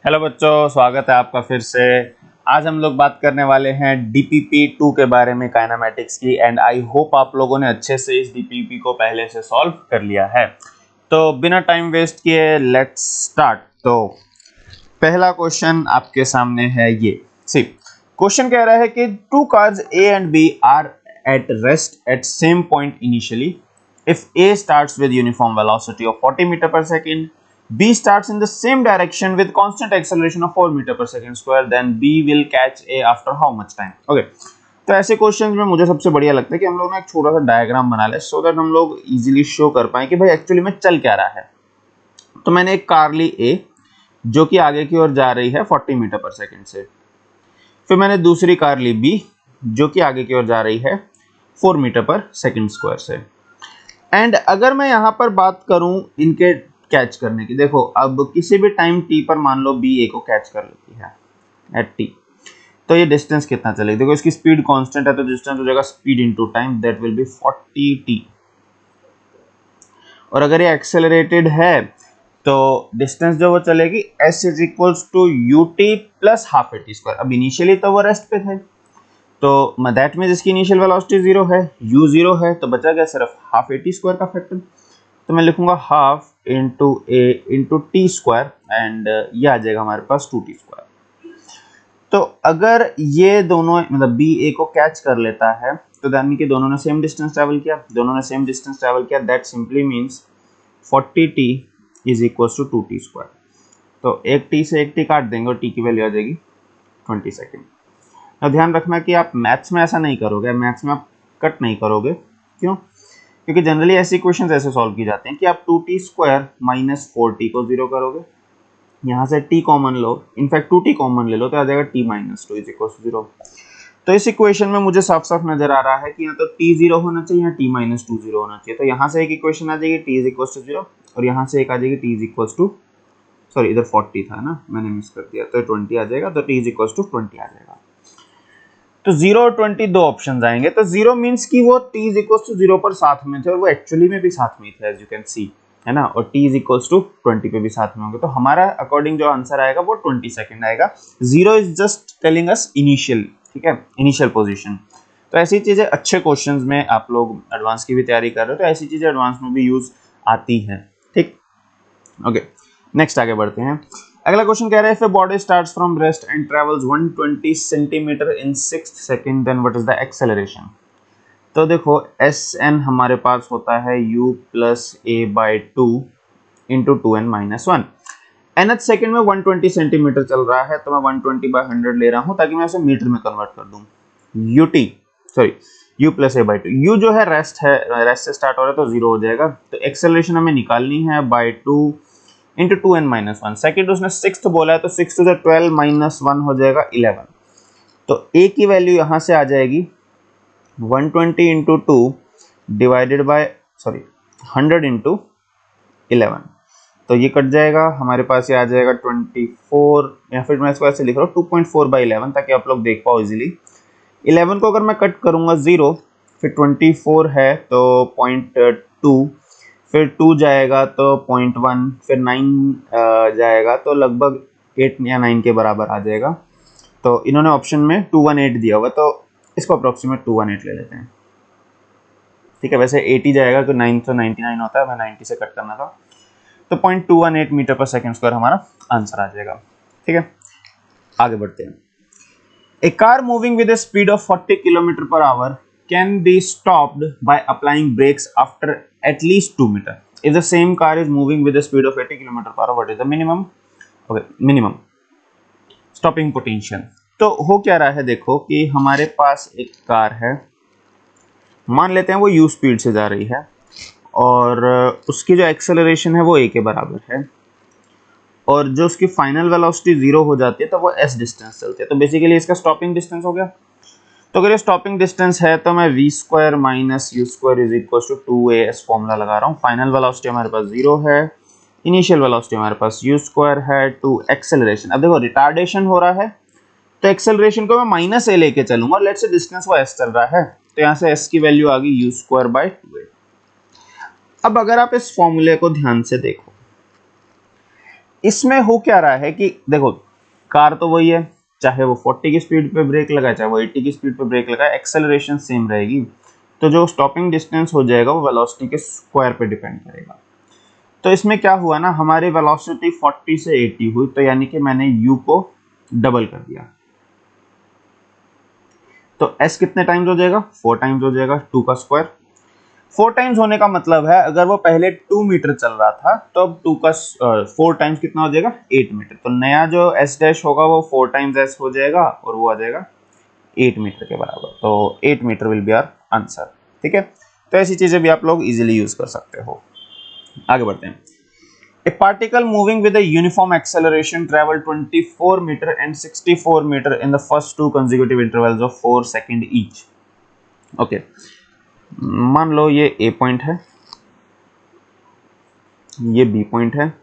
Hello बच्चों, स्वागत है आपका फिर से। आज हम लोग बात करने वाले हैं DPP2 के बारे में, काइनेमैटिक्स की। एंड आई होप आप लोगों ने अच्छे से इस DPP को पहले से सॉल्व कर लिया है। तो बिना टाइम वेस्ट किए लेट्स स्टार्ट। तो पहला क्वेश्चन आपके सामने है ये। सी क्वेश्चन कह रहा है कि two cars A and B are at rest at same point initially if A starts with uniform velocity of 40 meter per second, B starts in the same direction with constant acceleration of 4 meter per second square, then B will catch A after how much time? Okay. तो ऐसे questions में मुझे सबसे बढ़िया लगता है कि हम लोग ना एक छोटा सा डायग्राम बना ले, सो दैट हम लोग इजीली शो कर पाए कि भाई एक्चुअली में चल क्या रहा है। तो मैंने एक कार ली A जो कि आगे की ओर जा रही है 40 मीटर पर सेकेंड से। फिर मैंने दूसरी कार ली B जो कि आगे की ओर जा रही है 4 मीटर पर सेकेंड स्क्वायर से। एंड अगर मैं यहाँ पर बात करूं इनके कैच करने की, देखो अब किसी भी टाइम t पर मान लो B A को कैच कर लेती है एट t, तो ये डिस्टेंस कितना चलेगी? देखो इसकी स्पीड कांस्टेंट है तो डिस्टेंस हो जाएगा speed into time, that will be 40t। और अगर ये एक्सेलरेटेड है तो डिस्टेंस जो वो चलेगी s is equals to ut plus half at square. अब इनिशियली तो वो रेस्ट पे थे, तो दैट मींस इसकी इनिशियल वेलोसिटी 0 है, u 0 है, तो बचा गया सिर्फ हाफ at स्क्वायर का फैक्टर। तो मैं लिखूंगा half into a into t square and ये आ जाएगा हमारे पास 2t स्क्वायर। तो अगर ये दोनों मतलब b a को कैच कर लेता है तो दैट मीन कि दोनों ने सेम डिस्टेंस ट्रैवल किया, that simply means 40t is equal to 2t square. तो एक t से एक t काट देंगे और t की वैल्यू आ जाएगी 20 सेकेंड। अब ध्यान रखना कि आप मैथ्स में ऐसा नहीं करोगे, मैथ्स में आप कट नहीं करोगे। क्यों? क्योंकि जनरली ऐसे क्वेश्चंस ऐसे सॉल्व किए जाते हैं कि आप 2t स्क्वायर माइनस 4t को 0 करोगे, यहाँ से t कॉमन लो, इनफैक्ट 2t कॉमन ले लो तो आ जाएगा t minus 2 is equal to 0। तो इस इक्वेशन में मुझे साफ साफ नजर आ रहा है कि यहाँ तो t 0 होना चाहिए, यहाँ t माइनस 2 0 होना चाहिए। तो यहाँ से एक इक्वेशन आ जाएगी t इज इक्वल टू 0 और यहाँ से एक आ जाएगी t is equal to, sorry इधर 40 था ना, मैंने मिस कर दिया, तो 20 आ जाएगा, तो t इज इक्वल टू 20 आ जाएगा। तो 0 और 20 दो ऑप्शंस आएंगे। तो 0 मींस कि वो t इज इक्वल टू 0 पर साथ में थे और वो एक्चुअली में भी साथ में थे, एज यू कैन सी, है ना। और t इज इक्वल टू 20 पे भी साथ में होंगे। तो हमारा अकॉर्डिंग जो आंसर आएगा वो 20 सेकंड आएगा। 0 is just telling us initial, ठीक है, इनिशियल पोजीशन। तो ऐसी चीजें अच्छे क्वेश्चंस में आप लोग एडवांस की भी तैयारी कर रहे हो तो ऐसी चीजें एडवांस में भी यूज आती हैं, ठीक। ओके, नेक्स्ट आगे बढ़ते हैं। अगला क्वेश्चन कह रहा है if a body starts from rest and travels 120 centimeter in 6 second then what is the acceleration? तो देखो Sn हमारे पास होता है u plus a by 2 into 2n minus 1। nth second में 120 सेंटीमीटर चल रहा है तो मैं 120 by 100 ले रहा हूं ताकि मैं उसे मीटर में कन्वर्ट कर दूं। u plus a by 2, u जो है रेस्ट है, रेस्ट से स्टार्ट हो रहा है तो 0 हो जाएगा। तो एक्सेलरेशन हमें निकालनी है by 2 into 2n minus 1। Second उसने 6th बोला है तो 6 टू 12 माइनस 1 हो जाएगा 11। तो a की वैल्यू यहाँ से आ जाएगी 120 इंटू 2 डिवाइडेड बाय 100 इंटू 11। तो ये कट जाएगा, हमारे पास ये आ जाएगा 24, या फिर मैं इसको ऐसे लिख रहा हूँ 2.4 बाई 11 ताकि आप लोग देख पाओ इजीली। 11 को अगर मैं कट करूँगा 0, फिर 24 है तो 0.2, फिर 2 जाएगा तो 0.1, फिर 9 जाएगा तो लगभग 8 या 9 के बराबर आ जाएगा। तो इन्होंने ऑप्शन में 218 दिया हुआ तो इसको अप्रोक्सीमेट 218 ले लेते हैं, ठीक है। वैसे 80 जाएगा तो 9 तो 99 होता है, मैं 90 से कट करना था, तो 0.218 मीटर पर सेकेंड स्क्वायर हमारा आंसर आ जाएगा, ठीक है। आगे बढ़ते हैं। A car moving with a speed of 40 kilometre per hour can be stopped by applying brakes after at least 2 meter. If the same car is moving with a speed of 80 km per hour, what is the minimum? Okay, minimum stopping potential. तो हो क्या रहा है, देखो कि हमारे पास एक car है, मान लेते हैं वो u स्पीड से जा रही है और उसकी जो एक्सेलरेशन है वो a के बराबर है और जो उसकी फाइनल वेलोसिटी 0 हो जाती है तो वो s डिस्टेंस चलती है। तो बेसिकली इसका स्टॉपिंग डिस्टेंस हो गया। तो अगर ये स्टॉपिंग डिस्टेंस है तो मैं v square minus u square is equal to 2as formula लगा रहा हूँ। फाइनल वेलोसिटी हमारे पास 0 है, इनिशियल वेलोसिटी हमारे पास u स्क्वायर है, टू एक्सेलरेशन। अब देखो रिटार्डेशन हो रहा है तो एक्सेलरेशन को मैं माइनस a लेके चलूंगा और लेट्स से डिस्टेंस वो s चल रहा है तो यहाँ से s की वैल्यू आ गई u स्क्वायर बाय 2a। अब अगर आप इस फॉर्मूले को ध्यान से देखो इसमें हो क्या रहा है कि देखो कार तो वही है, चाहे वो 40 की स्पीड पे ब्रेक लगाए चाहे वो 80 की स्पीड पे ब्रेक लगाए, एक्सेलरेशन सेम रहेगी। तो जो स्टॉपिंग डिस्टेंस हो जाएगा वो वेलोसिटी के स्क्वायर पे डिपेंड करेगा। तो इसमें क्या हुआ ना, हमारी वेलोसिटी 40 से 80 हुई, तो यानी कि मैंने u को डबल कर दिया। तो s कितने टाइम्स हो जाएगा, 4 टाइम्स हो जाएगा 2 का स्क्वायर। 4 टाइम्स होने का मतलब है अगर वो पहले 2 मीटर चल रहा था तो अब 2 का 4 टाइम्स कितना हो जाएगा, 8 मीटर। तो नया जो s डैश होगा वो 4 टाइम्स s हो जाएगा और वो आ जाएगा 8 मीटर के बराबर। तो 8 metre will be our answer. ठीक है, तो ऐसी चीजें भी आप लोग इजीली यूज कर सकते हो। आगे बढ़ते हैं। A particle moving with a uniform acceleration traveled 24 meter and 64 meter in the first two consecutive intervals of 4 seconds each. Okay, मान लो ये A पॉइंट है, ये B पॉइंट है,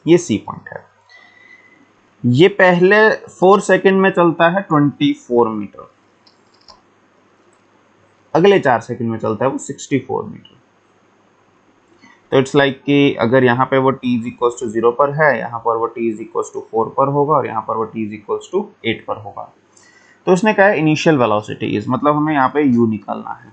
ये C पॉइंट है। ये पहले 4 सेकंड में चलता है 24 मीटर, अगले 4 सेकंड में चलता है वो 64 मीटर। तो इट्स लाइक कि अगर यहाँ पे वो t इज इक्वल टू 0 पर है, यहाँ पर वो t इज इक्वल टू 4 पर होगा और यहाँ पर वो t इज इक्वल टू 8 पर होगा। तो उसने कहा है इनिशियल वेलोसिटी इज, मतलब हमें यहाँ पे u निकालना है।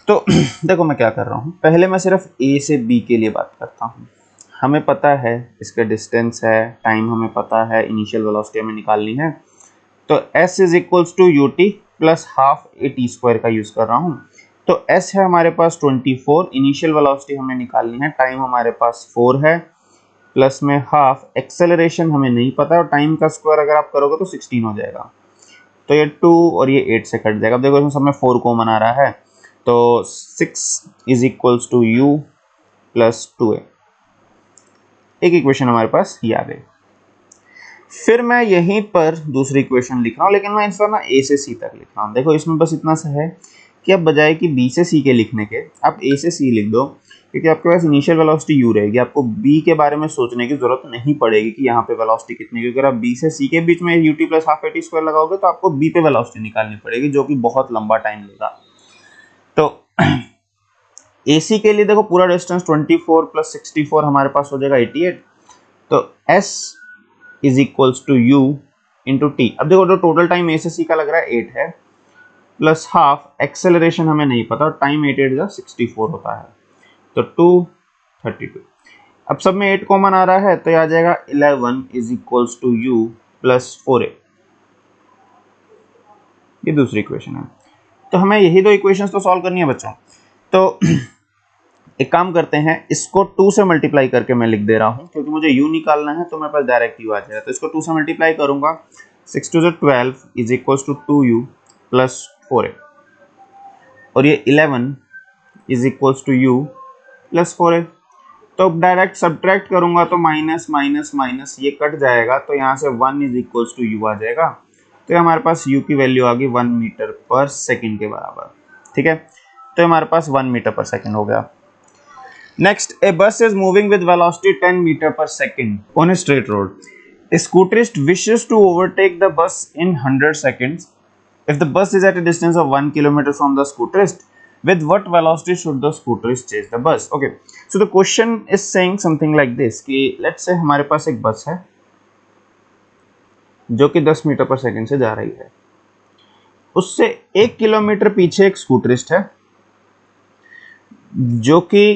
तो देखो मैं क्या कर रहा हूँ, पहले मैं सिर्फ a से b के लिए बात करता हूँ। हमें पता है इसका डिस्टेंस है, टाइम हमें पता है, इनिशियल वेलोसिटी हमें निकालनी है। तो s is equals to u t plus half a t square का यूज कर रहा हूँ। तो s है हमारे पास 24, इनिशियल वेलोसिटी हमें निकालनी है, टाइम हमारे पास 4 है, प्लस में हाफ, एक्सेलरेशन हमें नहीं पता और टाइम का स्क्वायर अगर आप करोगे तो 16 हो जाएगा। तो ये 2 और ये 8 से कट जाएगा। अब देखो इसमें सब में 4 कॉमन आ रहा है, तो 6 is equals to u plus 2a। एक इक्वेशन हमारे पास ये आ गई। फिर मैं यहीं पर दूसरी इक्वेशन लिख रहा हूँ, लेकिन मैं इस बार ना a से c तक लिख रहा हूँ। देखो इसमें बस इतना सा है कि अब बजाय कि b से c के लिखने के आप a से c लिख दो, क्योंकि आपके पास इनिशियल वेलोसिटी u रहेगी, आपको b के बारे में सोचने की जरूरत नहीं पड़ेगी कि यहाँ पे वेलोसिटी कितनी है। क्योंकि अगर आप b से c के बीच में ut plus half at square लगाओगे तो आपको b पे वेलोसिटी निकालनी पड़ेगी, जो कि बहुत लंबा टाइम लेगा। तो ac के लिए देखो पूरा डिस्टेंस 24 प्लस 64 हमारे पास हो जाएगा 88। तो s is equals to u into t. अब देखो जो टोटल टाइम ए से सी का लग रहा है 8 है, प्लस हाफ, एक्सेलरेशन हमें नहीं पता और टाइम 8 8 64 होता है, तो 232। अब सब में 8 कॉमन आ रहा है तो ये आ जाएगा 11 is equals to u plus 4a। ये दूसरी इक्वेशन है। तो हमें यही दो इक्वेशंस तो सॉल्व करनी है बच्चों। तो एक काम करते हैं, इसको 2 से मल्टीप्लाई करके मैं लिख दे रहा हूं, क्योंकि मुझे u निकालना है तो मेरे पास डायरेक्ट u आ जाएगा। तो इसको 2 से मल्टीप्लाई करूंगा, 6 2 12 is equals to 2u plus 4a, और ये 11 is equals to u plus 4a। तो डायरेक्ट सब्ट्रैक्ट करूंगा तो माइनस माइनस माइनस ये कट जाएगा, तो यहाँ से 1 इज इक्वल्स टू u आ जाएगा। तो ये हमारे पास u की वैल्यू आ गई 1 मीटर पर सेकेंड के बराबर। ठीक है, तो हमारे पास 1 मीटर पर सेकेंड हो गया। Next, a bus is moving with velocity 10 meter per second on a straight road. A scooterist wishes to overtake the bus in 100 seconds. If the bus is at a distance of 1 kilometer from the scooterist, with what velocity should the scooterist chase the bus? Okay, so the question is saying something like this कि let's say हमारे पास एक बस है जो कि 10 metre per second से जा रही है, उससे 1 किलोमीटर पीछे एक स्कूटरिस्ट है जो कि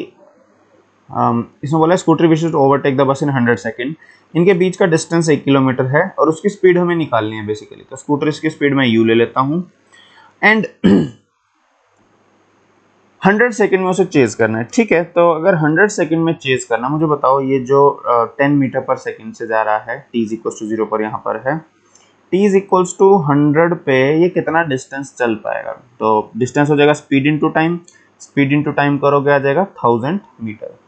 इसमें बोला है scooter wishes to overtake the bus in 100 second. इनके बीच का डिस्टेंस 1 किलोमीटर है और उसकी स्पीड हमें निकालनी है बेसिकली। तो स्कूटर इसकी स्पीड में u ले लेता हूं एंड 100 सेकंड में उसे चेज करना है। ठीक है, तो अगर 100 सेकंड में चेज करना, मुझे बताओ ये जो 10 मीटर पर सेकंड से जा रहा है, t इज इक्वल टू 0 पर यहाँ पर है, t इज इक्वल टू 100 पे ये कितना डिस्टेंस चल पाएगा। तो डिस्टेंस हो जाएगा speed into time, speed into time करोगे आ जाएगा 1000 मीटर।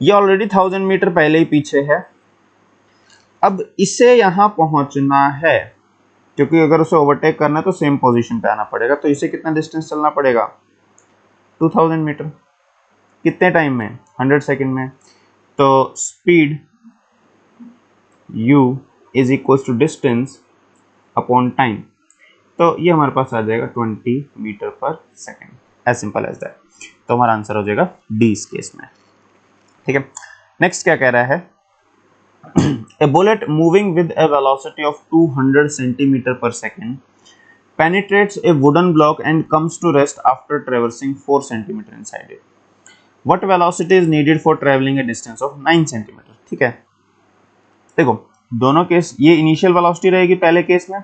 ये ऑलरेडी 1000 मीटर पहले ही पीछे है। अब इसे यहां पहुंचना है, क्योंकि अगर उसे ओवरटेक करना है तो सेम पोजीशन पे आना पड़ेगा। तो इसे कितना डिस्टेंस चलना पड़ेगा, 2000 मीटर। कितने टाइम में, 100 सेकंड में। तो speed u is equal to distance upon time, तो ये हमारे पास आ जाएगा 20 metre per second. As simple as that. तो हमारा आंसर हो जाएगा डी इस केस में। ठीक है, नेक्स्ट क्या कह रहा है, a bullet moving with a velocity of 200 centimeter per second penetrates a wooden block and comes to rest after traversing 4 centimeter inside it. What velocity is needed for traveling a distance of 9 centimeter? ठीक है, देखो दोनों case, ये initial velocity रहेगी पहले case में,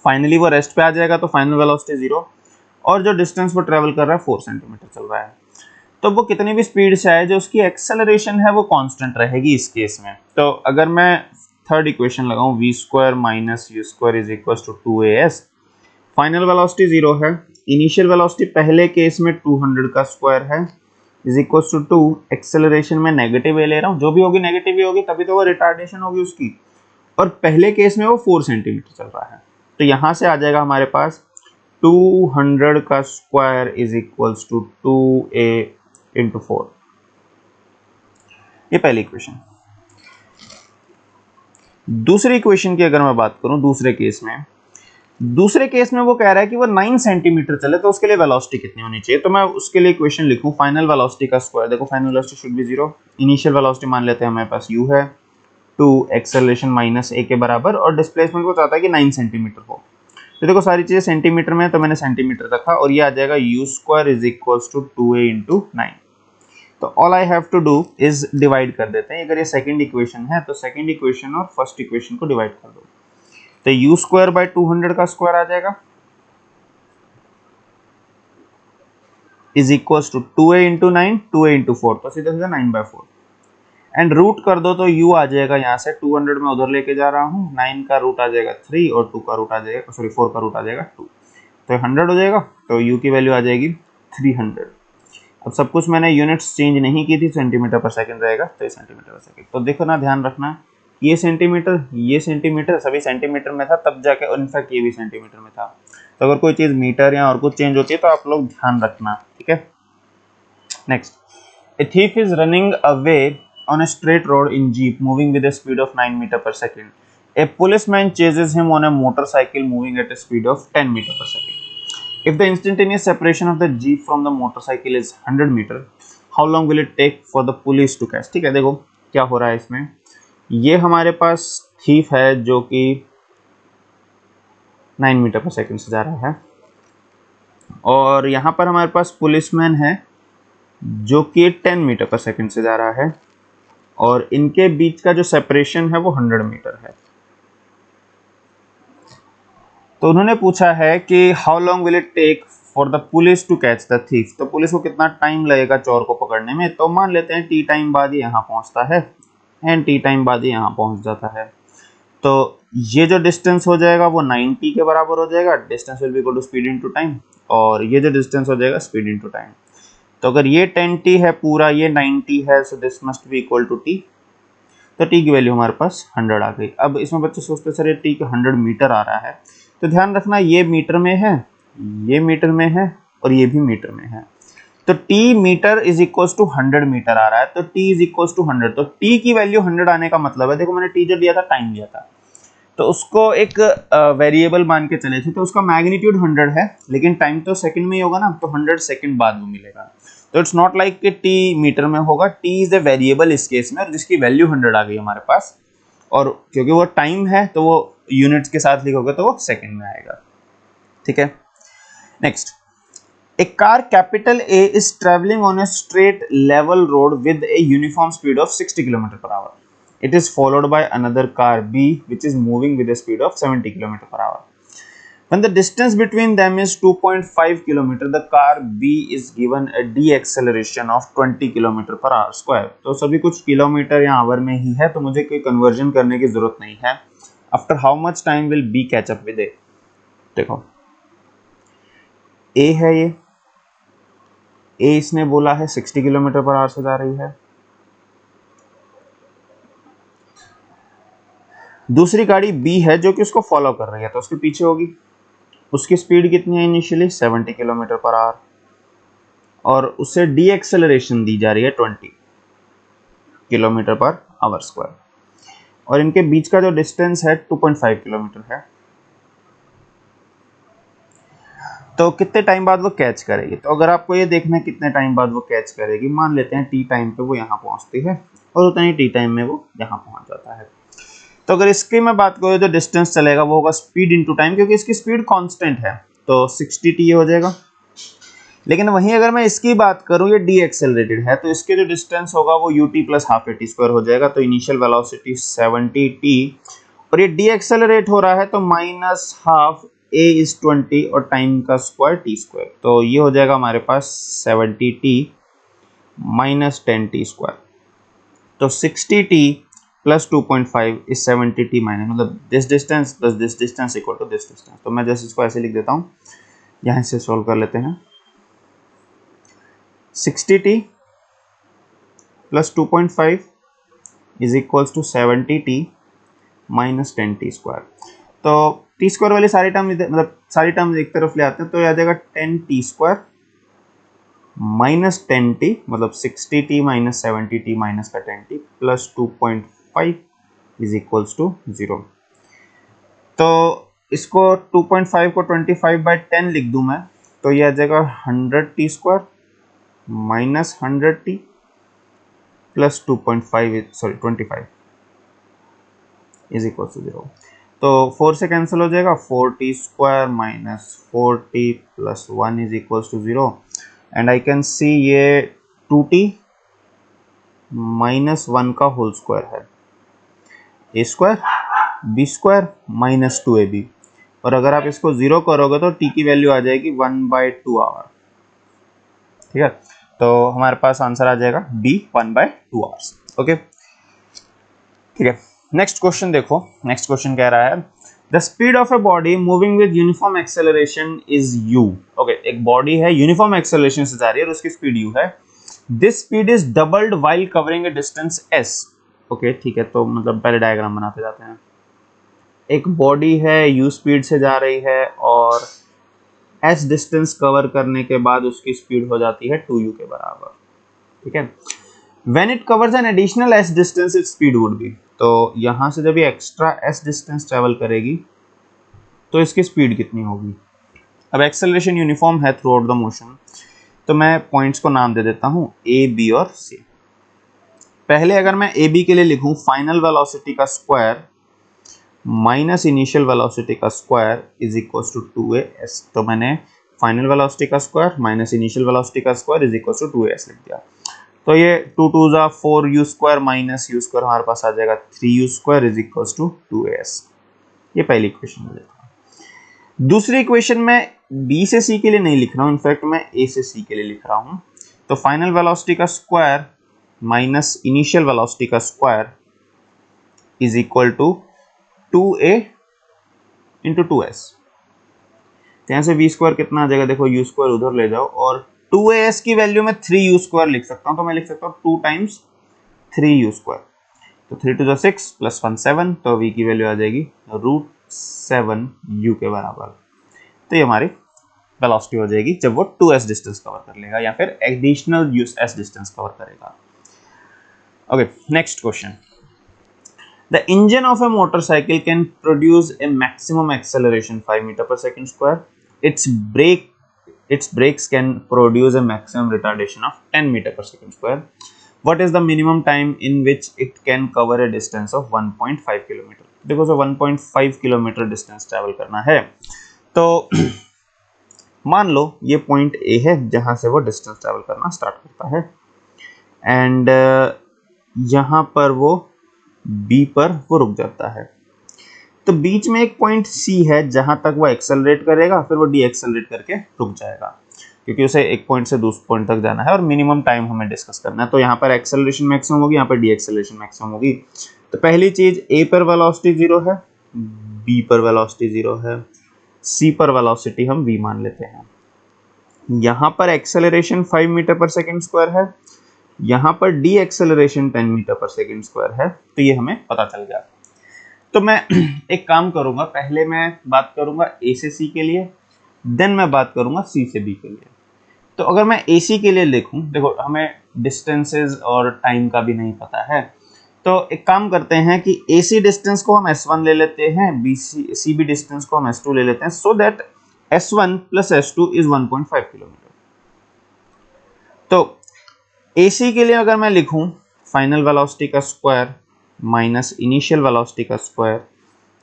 finally वो rest पे आ जाएगा तो फाइनल वेलोसिटी 0, और जो डिस्टेंस वो ट्रेवल कर रहा है 4 सेंटीमीटर चल रहा है, तो वो कितनी भी स्पीड से आए जो उसकी एक्सेलरेशन है वो कांस्टेंट रहेगी इस केस में। तो अगर मैं थर्ड इक्वेशन लगाऊं v square minus u square is equal to 2as, final velocity 0 है, इनिशियल वेलोसिटी पहले केस में 200 का स्क्वायर है इज इक्वल टू 2, एक्सेलरेशन में नेगेटिव ए ले रहा हूँ, जो भी होगी नेगेटिव ही होगी, तभी तो वो रिटार्डेशन होगी उसकी, और पहले केस में वो 4 सेंटीमीटर चल रहा है, तो यहां से आ जाएगा हमारे पास 200 का square is equal to 2a into 4। ये पहली इक्वेशन। दूसरी इक्वेशन की अगर मैं बात करूं, दूसरे केस में वो कह रहा है कि वो 9 सेंटीमीटर चले तो उसके लिए वेलोसिटी कितनी होनी चाहिए, तो मैं उसके लिए इक्वेशन लिखूं फाइनल वेलोसिटी का स्क्वायर। देखो final velocity should be 0, initial velocity मान लेते हैं हमारे पास u है, 2 एक्सेलरेशन माइनस a के बराबर, और डिस्प्लेसमेंट को चाहता है कि 9 सेंटीमीटर हो, तो देखो सारी चीजें सेंटीमीटर में, तो मैंने सेंटीमीटर रखा, और ये आ जाएगा u square is equal to 2a into 9। तो all I have to do is divide कर देते हैं, अगर ये सेकंड इक्वेशन है तो सेकंड इक्वेशन और फर्स्ट इक्वेशन को डिवाइड कर दो, तो u स्क्वायर बाय 200 का स्क्वायर आ जाएगा is equal to 2a into 9, 2a into 4, तो सीधे सीधे 9/4, एंड रूट कर दो तो u आ जाएगा यहाँ से 200 में उधर लेके जा रहा हूँ, 9 का रूट आ जाएगा 3 और 2 का रूट आ जाएगा, सॉरी 4 का रूट आ जाएगा 2, तो 100 हो जाएगा, तो u की वैल्यू आ जाएगी 300। अब सब कुछ मैंने यूनिट्स चेंज नहीं की थी, सेंटीमीटर पर सेकंड रहेगा, तो ये सेंटीमीटर पर सेकंड। तो देखो ना, ध्यान रखना ये सेंटीमीटर सभी सेंटीमीटर में था, तब जाके इनफैक्ट ये भी सेंटीमीटर में था, तो अगर कोई चीज़ मीटर या और कुछ चेंज होती है तो आप लोग ध्यान रखना, ठीक है। Next, a thief is running away on a straight road in jeep moving with a speed of 9 meter per second. A policeman chases him on a motorcycle moving at a speed of 10 meter per second. If the instantaneous separation of the jeep from the motorcycle is 100 meter, how long will it take for the police to catch? ठीक है, देखो क्या हो रहा है इसमें, ये हमारे पास थीफ है जो कि 9 मीटर पर सेकंड से जा रहा है, और यहाँ पर हमारे पास पुलिसमैन है जो कि 10 मीटर पर सेकंड से जा रहा है, और इनके बीच का जो सेपरेशन है वो 100 मीटर है। तो उन्होंने पूछा है कि how long will it take for the police to catch the thief, तो पुलिस को कितना टाइम लगेगा चोर को पकड़ने में, तो मान लेते हैं टी टाइम बाद ये यहाँ पहुँचता है एंड टी टाइम बाद ये यहाँ पहुँच जाता है, तो ये जो डिस्टेंस हो जाएगा वो 90 के बराबर हो जाएगा, distance will be equal to speed into time, और ये जो डिस्टेंस हो जाएगा स्पीड इनटू टाइम। तो अगर ये 10t है पूरा, ये 90 है, so this must be equal to t, तो t की वैल्यू हमारे पास 100 आ गई। अब इसमें बच्चे सोचते सर ये t के 100 मीटर आ रहा है, तो ध्यान रखना ये मीटर में है, ये मीटर में है, और ये भी मीटर में है, तो t metre is equal to 100 metre आ रहा है, तो t इज इक्वल टू 100, तो t की वैल्यू 100 आने का मतलब है, देखो मैंने t जो दिया था टाइम दिया था, तो उसको एक वेरिएबल मान के चले थे, तो उसका मैग्नीट्यूड 100 है, लेकिन टाइम तो सेकंड में ही होगा ना, तो 100 सेकंड बाद वो मिलेगा, तो इट्स नॉट लाइक कि t मीटर में होगा, t इज अ वेरिएबल इस केस में, जिसकी वैल्यू 100 आ गई हमारे पास, और क्योंकि वो टाइम है तो वो यूनिट्स के साथ लिखोगे तो वो सेकंड में आएगा, ठीक है। Next, A car capital A is travelling on a straight level road with a uniform speed of 60 km/h. It is followed by another car B which is moving with a speed of 70 km/h. When the distance between them is 2.5 km, the car B is given a deceleration of 20 km/h square. तो सभी कुछ kilometre या our में ही है, तो मुझे कोई conversion करने की जरूरत नहीं है। After how much time will B catch up with A? देखो A है ये, A इसने बोला है 60 km/h से जा रही है, दूसरी गाड़ी B है जो कि उसको फॉलो कर रही है, तो उसके पीछे होगी, उसकी स्पीड कितनी है इनिशियली 70 km/h, और उससे डी एक्सेलरेशन दी जा रही है 20 km/h², और इनके बीच का जो डिस्टेंस है 2.5 किलोमीटर है। तो कितने टाइम बाद वो कैच करेगी। तो अगर आपको ये देखना है कितने टाइम बाद वो कैच करेगी, मान लेते हैं टी टाइम पे वो यहाँ पहुँचती है और उतनी टी टाइम में वो यहाँ पहुँच जाता है। तो अगर इसकी मैं बात करूँ जो डिस्टेंस चलेगा वो होगा स्पीड इनटू टाइम, क्योंकि इसकी स्पीड कांस्टेंट है तो 60 टी हो जाएगा। लेकिन वहीं अगर मैं इसकी बात करूँ ये डी एक्सेलरेटेड है तो इसके जो डिस्टेंस होगा वो you t plus half a t square हो जाएगा। तो इनिशियल वेलोसिटी 70 टी और ये डी एक्सेलरेट हो रहा है तो माइनस हाफ ए इज 20 और टाइम का स्क्वायर टी स्क्वायर। तो ये हो जाएगा हमारे पास 70 टी माइनस 10 टी स्क्वायर। तो 60 t plus 2.5 is 70 t minus, मतलब this distance plus this distance equal to this distance. तो मैं जैसे इसको ऐसे लिख देता हूँ, यहाँ से सॉल्व कर लेते हैं। 60t plus 2.5 is equals to 70t minus 10t square. तो टी स्क्वायर वाली सारी टर्म मतलब सारी टर्म एक तरफ ले आते हैं तो ये आ जाएगा 10t स्क्वायर माइनस 10t, मतलब 60t माइनस 70t माइनस का 10t plus 2.5 is equals to 0। तो इसको 2.5 को 25/10 लिख दूं मैं तो ये आ जाएगा 100t square minus 100t plus 2.5 sorry 25 is equal to 0। तो 4 से कैंसिल हो जाएगा, 4t square minus 4t plus 1 is equal to 0 and I can see ये 2t माइनस 1 का होल स्क्वायर है, a square b square minus 2ab। और अगर आप इसको 0 करोगे तो t की वैल्यू आ जाएगी 1/2 आवर। ठीक है, तो हमारे पास आंसर आ जाएगा बी 1/2 आवर्स। ओके ठीक है, नेक्स्ट क्वेश्चन देखो। नेक्स्ट क्वेश्चन कह रहा है the speed of a body moving with uniform acceleration is u। Okay, एक बॉडी है यूनिफॉर्म एक्सेलरेशन से जा रही है और उसकी स्पीड u है। This speed is doubled while covering A distance s। Okay ठीक है, तो मतलब पहले डायग्राम बनाते जाते हैं। एक बॉडी है u स्पीड से जा रही है और s डिस्टेंस कवर करने के बाद उसकी स्पीड हो जाती है 2u के बराबर। ठीक है, when it covers an additional s distance its speed would be. तो यहां से जब ये एक्स्ट्रा s डिस्टेंस ट्रेवल करेगी तो इसकी स्पीड कितनी होगी। अब एक्सेलरेशन यूनिफॉर्म है थ्रू आउट द मोशन, तो मैं पॉइंट्स को नाम दे देता हूं a b और c। पहले अगर मैं a b के लिए लिखूं फाइनल वेलोसिटी का स्क्वायर माइनस इनिशियल वेलोसिटी का square is equal to 2as। तो मैंने फाइनल वेलोसिटी का स्क्वायर माइनस इनिशियल वेलोसिटी का square is equal to 2as लिख दिया। तो ये 2 2 जा 4u square minus u square हमारे पास आ जाएगा 3u square is equal to 2as। ये पहली इक्वेशन हो जाएगा। दूसरी इक्वेशन में b से c के लिए नहीं लिख रहा हूँ, इनफैक्ट मैं a से c के लिए लिख रहा हूँ। तो फाइनल वेलोसिटी का स्क्वायर माइनस इनिशियल वेलोसिटी का square is equal to 2a into 2s। यहाँ से v स्क्वायर कितना आ जाएगा, देखो u स्क्वायर उधर ले जाओ और 2as की वैल्यू में 3u स्क्वायर लिख सकता हूँ। तो मैं लिख सकता हूँ 2 टाइम्स 3u स्क्वायर। तो 3 to the 6 प्लस 1 7, तो v की वैल्यू आ जाएगी √7u के बराबर। तो ये हमारी वेलोसिटी हो जाएगी जब वो 2s डिस्टेंस कवर कर लेगा या फिर एडिशनल s डिस्टेंस कवर करेगा। Okay next question. The engine of a motorcycle can produce a maximum acceleration 5 meter per second square. Its brakes can produce a maximum retardation of 10 meter per second square. What is the minimum time in which it can cover a distance of 1.5 kilometer? देखो सो 1.5 kilometre distance travel करना है। तो मान लो ये point A है जहां से वो डिस्टेंस ट्रैवल करना स्टार्ट करता है एंड यहाँ पर वो B पर वो रुक जाता है। तो बीच में एक पॉइंट C है जहां तक वो एक्सेलरेट करेगा, फिर वो डी एक्सेलरेट करके रुक जाएगा क्योंकि उसे एक पॉइंट से दूसरे पॉइंट तक जाना है और मिनिमम टाइम हमें डिस्कस करना है। तो यहाँ पर एक्सेलरेशन मैक्सिमम होगी, यहाँ पर डी एक्सेलरेशन मैक्सिमम होगी। तो पहली चीज A पर वेलोसिटी 0 है, B पर वेलोसिटी 0 है, C पर वेलोसिटी हम V मान लेते हैं। यहाँ पर acceleration 5 metre per second square है, यहाँ पर D acceleration 10 metre per second square है। तो ये हमें पता चल गया। तो मैं एक काम करूंगा, पहले मैं बात करूंगा A से C के लिए, देन मैं बात करूंगा C से B के लिए। तो अगर मैं AC के लिए लिखूं, देखो हमें डिस्टेंसेस और टाइम का भी नहीं पता है, तो एक काम करते हैं कि AC डिस्टेंस को हम S1 ले लेते हैं, CB डिस्टेंस को हम S2 ले लेते हैं, so that S1 plus S2 is 1.5 kilometre. तो AC के लिए अगर मैं लिखूं फाइनल वेलोसिटी का स्क्वायर माइनस इनिशियल वेलोसिटी का square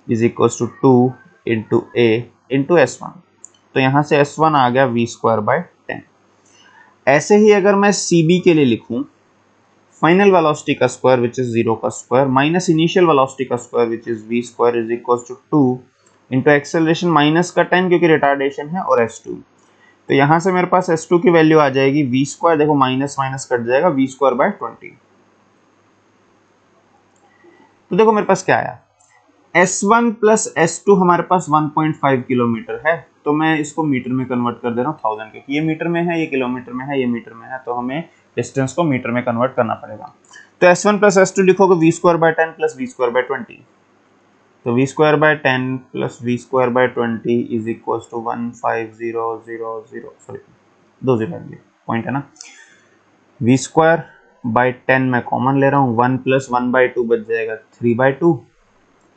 is equals to 2 into A into S1, तो यहां से S1 आ गया v स्क्वायर बाय 10। ऐसे ही अगर मैं CB के लिए लिखूं फाइनल वेलोसिटी का स्क्वायर विच इज 0 का स्क्वायर माइनस इनिशियल वेलोसिटी का square which is v square is equals to 2 into acceleration minus का 10 क्योंकि रिटार्डेशन है और S2। तो यहां से मेरे पास S2 की वैल्यू आ जाएगी v स्क्वायर, देखो माइनस माइनस कट जाएगा, v स्क्वायर बाय 20। तो देखो मेरे पास क्या आया, S1 प्लस S2 हमारे पास 1.5 किलोमीटर है, तो मैं इसको मीटर में कन्वर्ट कर दे रहा हूँ 1000, क्योंकि ये मीटर में है, ये किलोमीटर में है, ये मीटर में है, तो हमें डिस्टेंस को मीटर में कन्वर्ट करना पड़ेगा। तो S1 प्लस S2 लिखोगे v square by 10 plus v square by 20, तो v square by 10 plus v square by 20 is equals to 15000, sorry 20 point है ना, v स्क्वायर बाय 10 मैं कॉमन ले रहा हूँ, 1 प्लस 1 बाय 2 बच जाएगा 3 बाय 2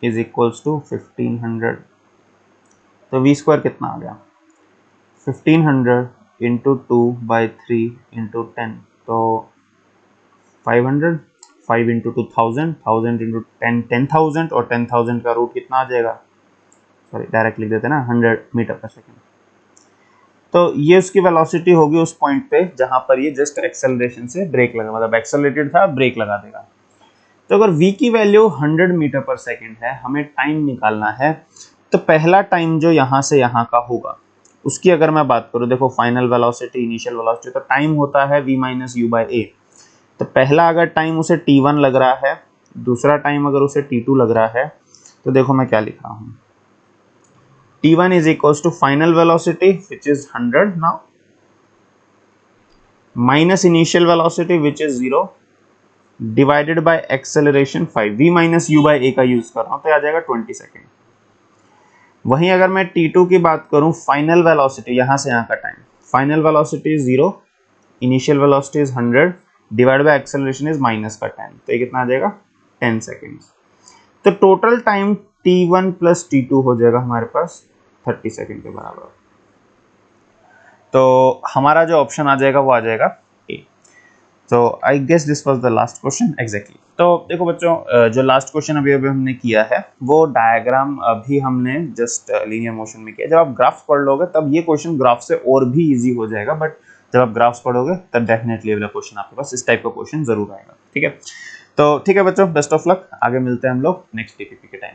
इज इक्वल्स टू 1500। तो v स्क्वायर कितना आ गया 1500 इंटू 2 बाई 3 इंटू 10, तो 500, 5 इंटू 2 1000, 1000 इंटू 10 10,000, और 10,000 का रूट कितना आ जाएगा, सॉरी डायरेक्ट लिख देते हैं ना 100 मीटर पर सेकेंड। तो ये उसकी वेलोसिटी होगी उस पॉइंट पे जहां पर ये जस्ट एक्सेलरेशन से ब्रेक लगा, मतलब एक्सेलरेटेड था, ब्रेक लगा देगा। तो अगर v की वैल्यू 100 मीटर पर सेकेंड है, हमें टाइम निकालना है, तो पहला टाइम जो यहाँ से यहाँ का होगा उसकी अगर मैं बात करूँ, देखो फाइनल वेलोसिटी इनिशियल वेलोसिटी, तो टाइम होता है v माइनस यू बाई ए। तो पहला अगर टाइम उसे t1 लग रहा है, दूसरा टाइम अगर उसे t2 लग रहा है, तो देखो मैं क्या लिख रहा हूँ, t1 is equals to final velocity which is 100 now minus initial velocity which is 0 divided by acceleration 5, v minus u by a का यूज कर रहा हूँ, तो आ जाएगा 20 सेकेंड। वहीं अगर मैं t2 की बात करूं, फाइनल वेलोसिटी यहां से यहां का time, final velocity is 0, initial velocity is 100 divide by acceleration is minus का 10, तो ये कितना आ जाएगा 10 सेकेंड्स। तो total time t1 plus t2 हो जाएगा हमारे पास 30 सेकेंड के बराबर। तो हमारा जो ऑप्शन आ जाएगा वो आ जाएगा ए। तो I guess this was the last question exactly. तो देखो बच्चों, जो लास्ट क्वेश्चन अभी हमने किया है वो डायग्राम अभी हमने जस्ट लीनियर मोशन में किया। जब आप ग्राफ्स पढ़ लोगे तब ये क्वेश्चन ग्राफ से और भी इजी हो जाएगा, बट जब आप ग्राफ्स पढ़ोगे तब डेफिनेटली अगला क्वेश्चन आपके पास इस टाइप का क्वेश्चन जरूर आएगा। ठीक है, तो ठीक है बच्चों, बेस्ट ऑफ लक, आगे मिलते हैं हम लोग नेक्स्ट टीपीपी के टाइम।